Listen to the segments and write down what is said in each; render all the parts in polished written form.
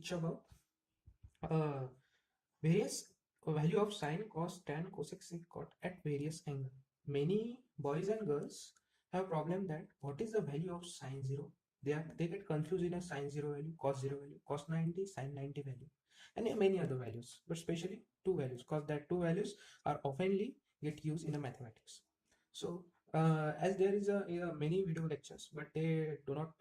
teach about uh, various value of sine, cos, tan, cosec, sec, cot at various angle. Many boys and girls have problem that what is the value of sine 0. They get confused in a sine 0 value, cos 0 value, cos 90, sine 90 value, and many other values, but especially two values, because that two values are oftenly get used in a mathematics. So as there is a many video lectures, but they do not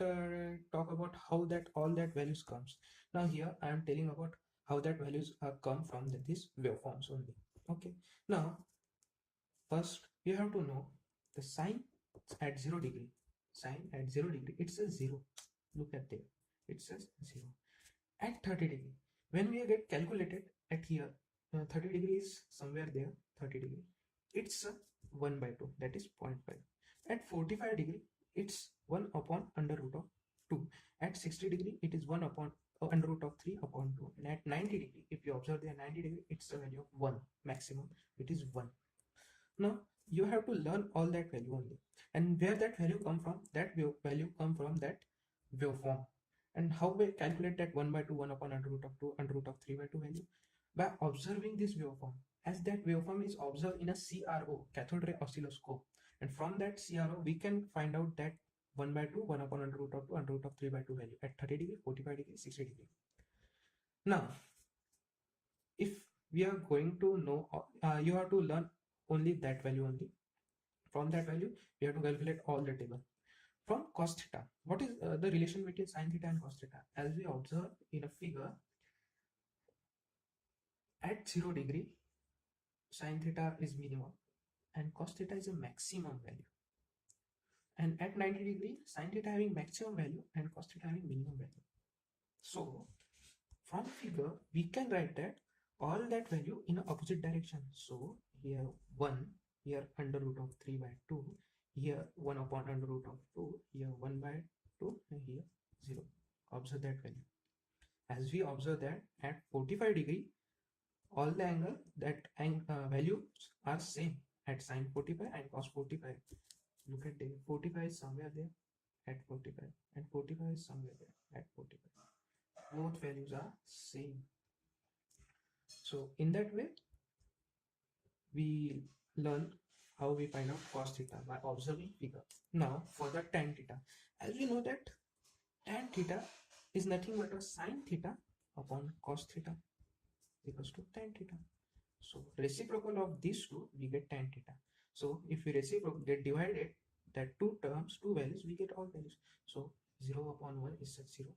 talk about how that all that values comes. Now here I am telling about how that values come from these waveforms only. Okay, now first you have to know the sine at 0 degree. Sine at 0 degree, it's a 0. Look at there, it says 0. At 30 degree, when we get calculated at here, 30 degree is somewhere there, 30 degree, it's 1 by 2, that is 0.5. At 45 degree, it's 1 upon under root of 2. At 60 degree, it is 1 upon under root of 3 upon 2. And at 90 degree, if you observe there 90 degree, it's a value of 1 maximum, it is 1. Now you have to learn all that value only, and where that value come from, that value come from that waveform. And how we calculate that 1 by 2, 1 upon under root of 2, under root of 3 by 2 value? By observing this waveform, as that waveform is observed in a CRO, cathode ray oscilloscope, and from that CRO we can find out that 1 by 2, 1 upon under root of 2, under root of 3 by 2 value at 30 degree, 45 degree, 60 degree. Now if we are going to know, you have to learn only that value only. From that value we have to calculate all the table. From cos theta, what is the relation between sin theta and cos theta? As we observe in a figure, at 0 degree sin theta is minimum and cos theta is a maximum value, and at 90 degree sin theta having maximum value and cos theta having minimum value. So from figure we can write that all that value in opposite direction. So here 1, here under root of 3 by 2, here 1 upon under root of 2, here 1 by 2, and here 0. Observe that value. As we observe that at 45 degree, all the angle that values are same at sine 45 and cos 45. Look at there, 45 is somewhere there at 45, and 45 is somewhere there at 45. Both values are same. So in that way we learn how we find out cos theta by observing figure. Now for the tan theta, as we know that tan theta is nothing but a sin theta upon cos theta equals to tan theta. So reciprocal of these two, we get tan theta. So if we reciprocal get divided that two terms, two values, we get all values. So 0 upon 1 is 0,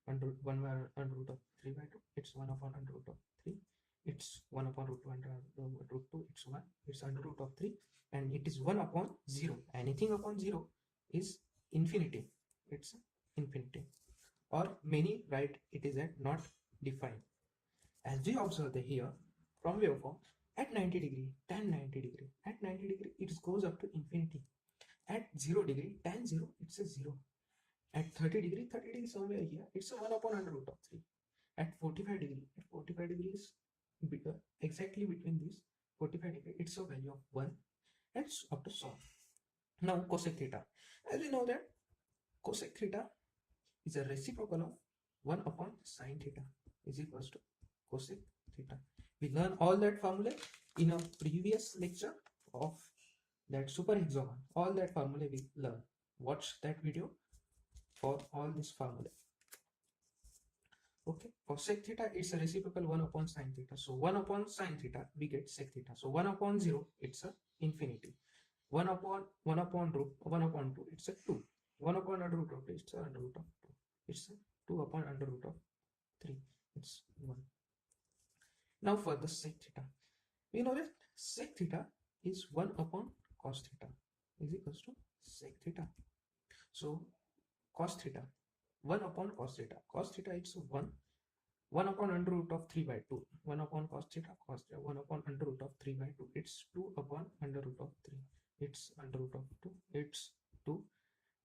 under 1 by under root of 3 by 2, it's 1 upon under root of 3, it's 1 upon root 2 under root 2, it's 1, it's under root of 3, and it is 1 upon 0. Anything upon 0 is infinity, it's infinity, or many write it is at not defined. As we observe the here from waveform, at 90 degree, tan 90 degree, at 90 degree it goes up to infinity. At 0 degree, tan 0, it's a 0. At 30 degree somewhere here, it's a 1 upon under root of 3. At 45 degrees, exactly between these 45 degree, it's a value of 1, and it's up to solve. Now cosec theta, as we know that cosec theta is a reciprocal of 1 upon sin theta is equals to cosec theta. We learn all that formula in a previous lecture of that super hexagon. All that formula we learn. Watch that video for all this formula. Okay, for sec theta it's a reciprocal 1 upon sin theta. So 1 upon sin theta we get sec theta. So 1 upon 0 it's a infinity. 1 upon 2 it's a 2. 1 upon under root of 2 it's a under root of 2. It's a 2 upon under root of 3. It's 1. Now for the sec theta, we know that sec theta is 1 upon cos theta is equals to sec theta. So cos theta, 1 upon cos theta. Cos theta it's 1 upon under root of 3 by 2. 1 upon cos theta, 1 upon under root of 3 by 2. It's 2 upon under root of 3. It's under root of 2. It's 2.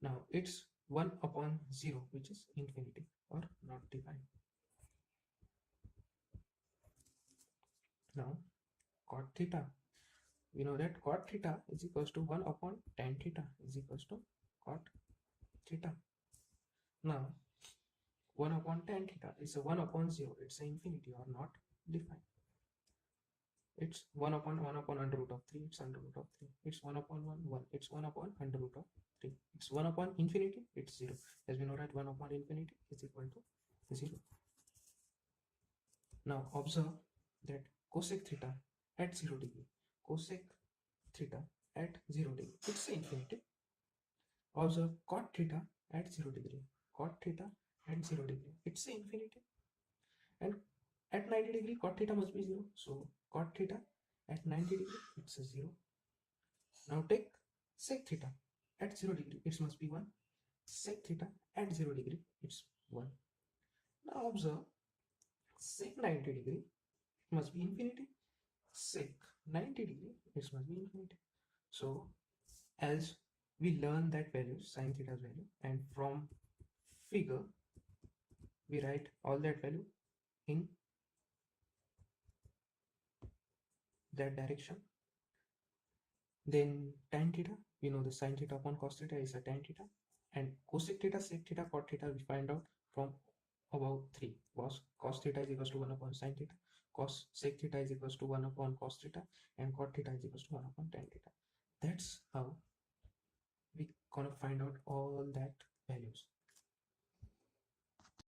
Now it's 1 upon 0, which is infinity or not defined. Now cot theta, we know that cot theta is equals to 1 upon tan theta is equals to cot theta. Now 1 upon tan theta is a 1 upon 0. It's an infinity or not defined. It's 1 upon under root of 3. It's under root of 3. It's 1 upon 1, 1. It's 1 upon under root of 3. It's 1 upon infinity. It's 0. As we know that 1 upon infinity is equal to 0. Now observe that cosec theta at 0 degree. Cosec theta at 0 degree. It's infinity. Observe cot theta at 0 degree. Cot theta at 0 degree. It's infinity. And at 90 degree cot theta must be 0. So cot theta at 90 degree it's a 0. Now take sec theta at 0 degree, it must be 1. Sec theta at 0 degree it's 1. Now observe sec 90 degree it must be infinity. Sec 90 degree it must be infinity. So as we learn that value, sin theta's value, and from figure we write all that value in that direction. Then tan theta, we know the sin theta upon cos theta is a tan theta, and cosec theta, sec theta, cot theta we find out from about 3. Cos theta is equals to 1 upon sin theta, cos sec theta is equals to 1 upon cos theta, and cot theta is equals to 1 upon tan theta. That's how we gonna find out all that values.